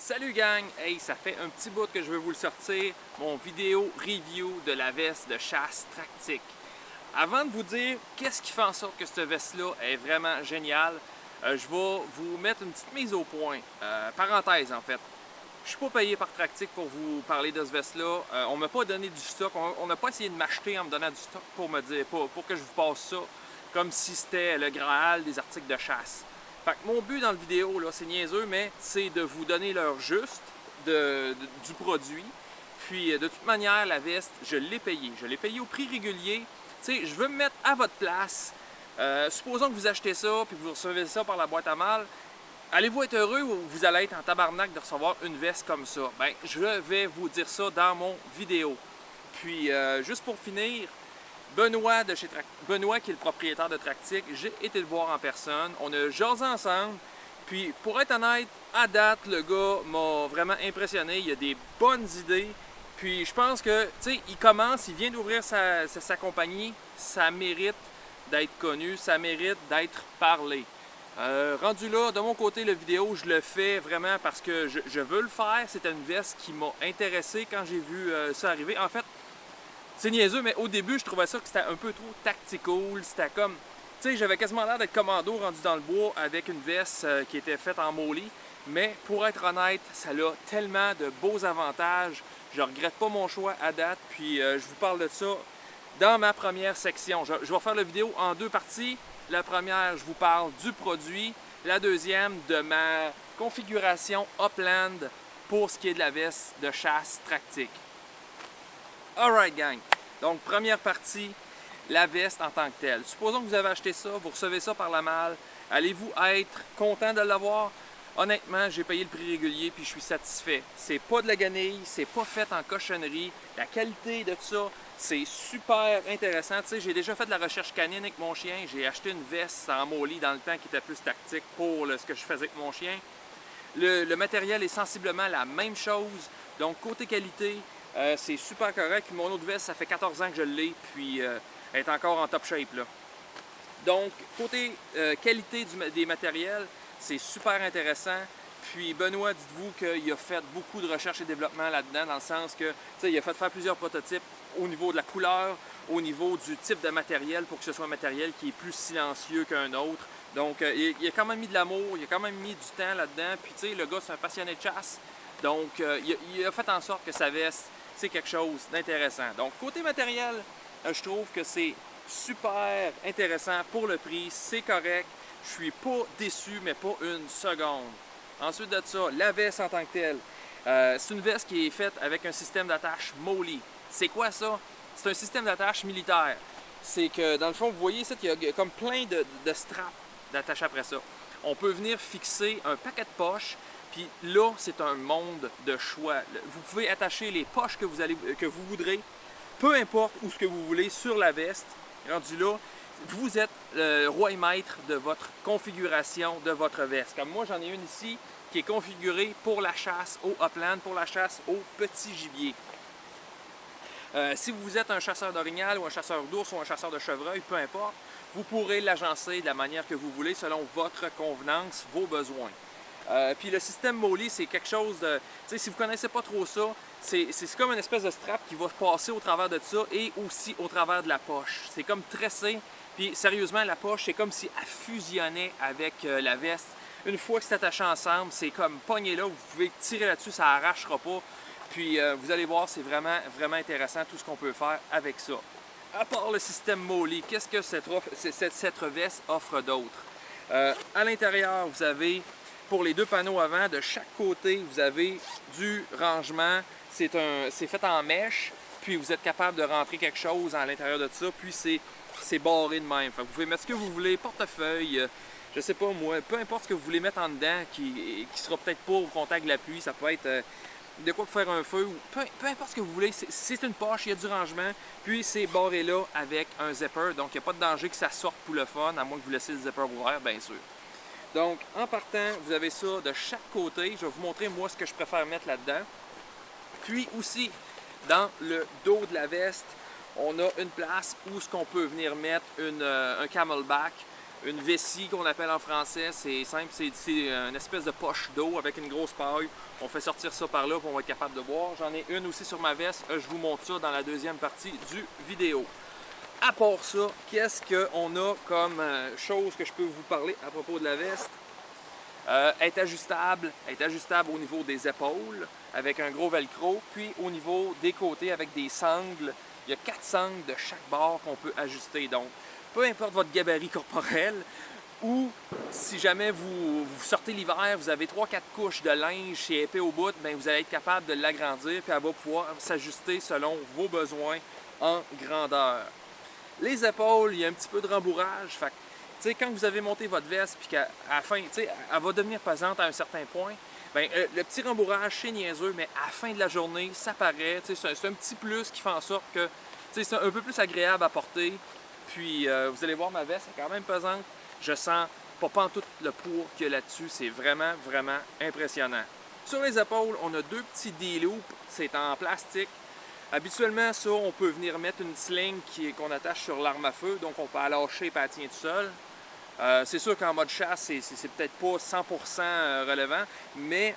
Salut gang! Hey, ça fait un petit bout que je veux vous le sortir, mon vidéo review de la veste de chasse Tractic. Avant de vous dire qu'est-ce qui fait en sorte que cette veste-là est vraiment géniale, je vais vous mettre une petite mise au point. Parenthèse en fait. Je suis pas payé par Tractic pour vous parler de cette veste-là. On m'a pas donné du stock. On n'a pas essayé de m'acheter en me donnant du stock pour me dire, pour que je vous passe ça comme si c'était le Graal des articles de chasse. Fait que mon but dans la vidéo, c'est niaiseux, mais c'est de vous donner l'heure juste du produit. Puis de toute manière, la veste, je l'ai payée. Je l'ai payée au prix régulier. Tu sais, je veux me mettre à votre place. Supposons que vous achetez ça, puis que vous recevez ça par la boîte à mal. Allez-vous être heureux ou vous allez être en tabarnak de recevoir une veste comme ça? Ben, je vais vous dire ça dans mon vidéo. Puis, juste pour finir, Benoît, Benoît, qui est le propriétaire de Tractic, j'ai été le voir en personne. On a jasé ensemble. Puis, pour être honnête, à date, le gars m'a vraiment impressionné. Il a des bonnes idées. Puis, je pense que, tu sais, il vient d'ouvrir sa compagnie. Ça mérite d'être connu, ça mérite d'être parlé. Rendu là, de mon côté, la vidéo, je le fais vraiment parce que je veux le faire. C'était une veste qui m'a intéressé quand j'ai vu ça arriver. En fait, c'est niaiseux, mais au début, je trouvais ça que c'était un peu trop tactical. C'était comme, tu sais, j'avais quasiment l'air d'être commando rendu dans le bois avec une veste qui était faite en molly. Mais pour être honnête, ça a tellement de beaux avantages. Je regrette pas mon choix à date. Puis je vous parle de ça dans ma première section. Je vais faire la vidéo en deux parties. La première, je vous parle du produit. La deuxième, de ma configuration Upland pour ce qui est de la veste de chasse Tractic. Alright gang, donc première partie, la veste en tant que telle. Supposons que vous avez acheté ça, vous recevez ça par la malle. Allez-vous être content de l'avoir? Honnêtement, j'ai payé le prix régulier puis je suis satisfait. C'est pas de la guenille, c'est pas fait en cochonnerie. La qualité de ça, c'est super intéressant. Tu sais, j'ai déjà fait de la recherche canine avec mon chien. J'ai acheté une veste en molly dans le temps qui était plus tactique pour ce que je faisais avec mon chien. Le matériel est sensiblement la même chose. Donc, côté qualité, c'est super correct. Puis mon autre veste, ça fait 14 ans que je l'ai, puis elle est encore en top shape, là. Donc, côté qualité des matériels, c'est super intéressant. Puis Benoît, dites-vous qu'il a fait beaucoup de recherche et développement là-dedans, dans le sens que, tu sais, il a fait faire plusieurs prototypes au niveau de la couleur, au niveau du type de matériel, pour que ce soit un matériel qui est plus silencieux qu'un autre. Donc, il a quand même mis de l'amour, il a quand même mis du temps là-dedans. Puis, tu sais, le gars, c'est un passionné de chasse. Donc, il a fait en sorte que sa veste, c'est quelque chose d'intéressant. Donc, côté matériel, je trouve que c'est super intéressant pour le prix, c'est correct. Je suis pas déçu, mais pas une seconde. Ensuite de ça, la veste en tant que telle. C'est une veste qui est faite avec un système d'attache molly. C'est quoi ça? C'est un système d'attache militaire. C'est que, dans le fond, vous voyez ici, il y a comme plein de straps d'attache après ça. On peut venir fixer un paquet de poches, puis là, c'est un monde de choix. Vous pouvez attacher les poches que vous voudrez, peu importe où ce que vous voulez, sur la veste. Rendu là, vous êtes le roi et maître de votre configuration de votre veste. Comme moi, j'en ai une ici qui est configurée pour la chasse au upland, pour la chasse au petit gibier. Si vous êtes un chasseur d'orignal ou un chasseur d'ours ou un chasseur de chevreuil, peu importe, vous pourrez l'agencer de la manière que vous voulez selon votre convenance, vos besoins. Puis le système molly, c'est quelque chose de... Tu sais, si vous ne connaissez pas trop ça, c'est comme une espèce de strap qui va passer au travers de ça et aussi au travers de la poche. C'est comme tressé. Puis sérieusement, la poche, c'est comme si elle fusionnait avec la veste. Une fois que c'est attaché ensemble, c'est comme pogné là, vous pouvez tirer là-dessus, ça n'arrachera pas. Puis vous allez voir, c'est vraiment, vraiment intéressant tout ce qu'on peut faire avec ça. À part le système molly, qu'est-ce que cette veste offre d'autre? À l'intérieur, vous avez, pour les deux panneaux avant, de chaque côté, vous avez du rangement. C'est fait en mèche, puis vous êtes capable de rentrer quelque chose à l'intérieur de ça, puis c'est barré de même. Fait que vous pouvez mettre ce que vous voulez, portefeuille, je sais pas moi, peu importe ce que vous voulez mettre en dedans, qui sera peut-être pas au contact de l'appui, ça peut être de quoi pour faire un feu, ou peu importe ce que vous voulez, c'est une poche, il y a du rangement, puis c'est barré là avec un zipper, donc il n'y a pas de danger que ça sorte pour le fun, à moins que vous laissiez le zipper ouvert, bien sûr. Donc, en partant, vous avez ça de chaque côté. Je vais vous montrer, moi, ce que je préfère mettre là-dedans. Puis aussi, dans le dos de la veste, on a une place où ce qu'on peut venir mettre un camelback. une vessie qu'on appelle en français. C'est simple, c'est une espèce de poche d'eau avec une grosse paille. On fait sortir ça par là pour on va être capable de boire. J'en ai une aussi sur ma veste. Je vous montre ça dans la deuxième partie du vidéo. À part ça, qu'est-ce qu'on a comme chose que je peux vous parler à propos de la veste? Est ajustable au niveau des épaules avec un gros velcro, puis au niveau des côtés avec des sangles. Il y a 4 sangles de chaque bord qu'on peut ajuster. Donc, peu importe votre gabarit corporel, ou si jamais vous sortez l'hiver, vous avez 3-4 couches de linge chez épais au bout, bien, vous allez être capable de l'agrandir, puis elle va pouvoir s'ajuster selon vos besoins en grandeur. Les épaules, il y a un petit peu de rembourrage. Fait que, quand vous avez monté votre veste, puis qu'à la fin, elle va devenir pesante à un certain point, bien, le petit rembourrage, c'est niaiseux, mais à la fin de la journée, ça paraît. C'est un petit plus qui fait en sorte que c'est un peu plus agréable à porter. Puis, vous allez voir, ma veste est quand même pesante. Je sens pas pantoute le poids qu'il y a là-dessus. C'est vraiment, vraiment impressionnant. Sur les épaules, on a 2 petits D-loops. C'est en plastique. Habituellement, ça, on peut venir mettre une sling qu'on attache sur l'arme à feu, donc on peut la lâcher et elle tient tout seul. C'est sûr qu'en mode chasse, c'est peut-être pas 100% relevant, mais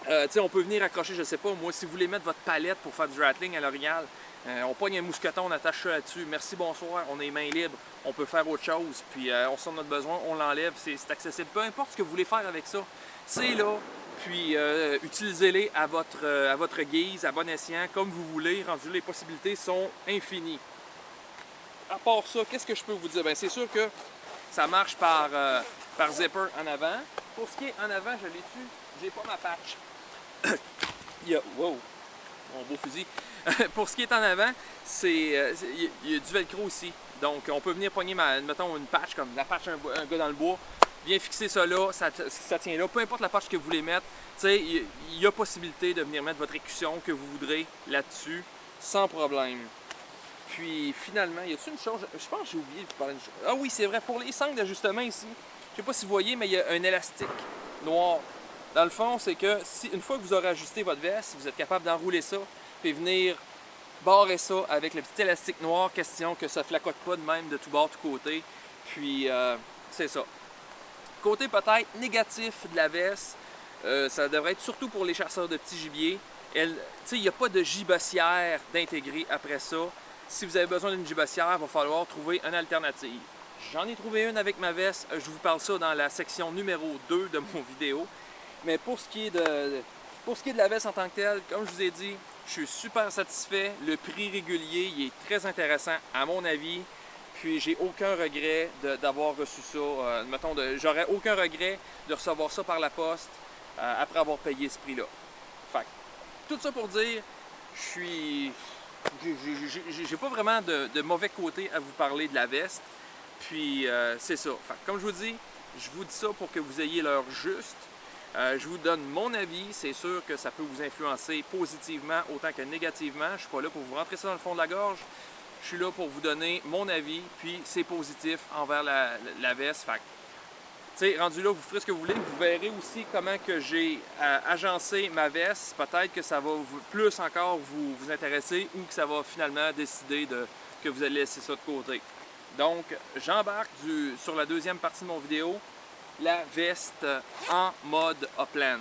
on peut venir accrocher, je sais pas, moi, si vous voulez mettre votre palette pour faire du rattling à l'orignal, on pogne un mousqueton, on attache ça là-dessus, merci, bonsoir, on a les mains libres, on peut faire autre chose, puis on sent notre besoin, on l'enlève, c'est accessible. Peu importe ce que vous voulez faire avec ça, c'est là. Puis utilisez-les à votre guise, à bon escient, comme vous voulez. Rendu, les possibilités sont infinies. À part ça, qu'est-ce que je peux vous dire? Bien, c'est sûr que ça marche par zipper en avant. Pour ce qui est en avant, je l'ai dessus, j'ai pas ma patch. Wow, mon beau fusil. Pour ce qui est en avant, il y a du velcro aussi. Donc, on peut venir pogner, mettons, une patch, comme la patch un gars dans le bois. Bien fixer ça là, ça tient là. Peu importe la patch que vous voulez mettre, il y a possibilité de venir mettre votre écusson que vous voudrez là-dessus, sans problème. Puis finalement, y a-t-il une chose, je pense que j'ai oublié de parler d'une chose. Ah oui, c'est vrai, pour les sangles d'ajustement ici, je sais pas si vous voyez, mais il y a un élastique noir. Dans le fond, c'est que une fois que vous aurez ajusté votre veste, vous êtes capable d'enrouler ça, puis venir barrer ça avec le petit élastique noir, question que ça ne flacote pas de même de tout bord, tout côté. Puis c'est ça. Côté peut-être négatif de la veste, ça devrait être surtout pour les chasseurs de petits gibiers. Il n'y a pas de gibossière d'intégrer après ça. Si vous avez besoin d'une gibossière, il va falloir trouver une alternative. J'en ai trouvé une avec ma veste. Je vous parle ça dans la section numéro 2 de mon vidéo. Mais pour ce qui est de la veste en tant que telle, comme je vous ai dit, je suis super satisfait. Le prix régulier, il est très intéressant à mon avis. Puis j'ai aucun regret d'avoir reçu ça. J'aurais aucun regret de recevoir ça par la poste après avoir payé ce prix-là. Fait que, tout ça pour dire, j'ai pas vraiment de mauvais côté à vous parler de la veste. Puis c'est ça. Fait que, comme je vous dis ça pour que vous ayez l'heure juste. Je vous donne mon avis. C'est sûr que ça peut vous influencer positivement autant que négativement. Je suis pas là pour vous rentrer ça dans le fond de la gorge. Je suis là pour vous donner mon avis, puis c'est positif envers la veste. Fait que, rendu là, vous ferez ce que vous voulez. Vous verrez aussi comment que j'ai agencé ma veste. Peut-être que ça va plus encore vous intéresser ou que ça va finalement décider que vous allez laisser ça de côté. Donc, j'embarque sur la deuxième partie de mon vidéo, la veste en mode Upland.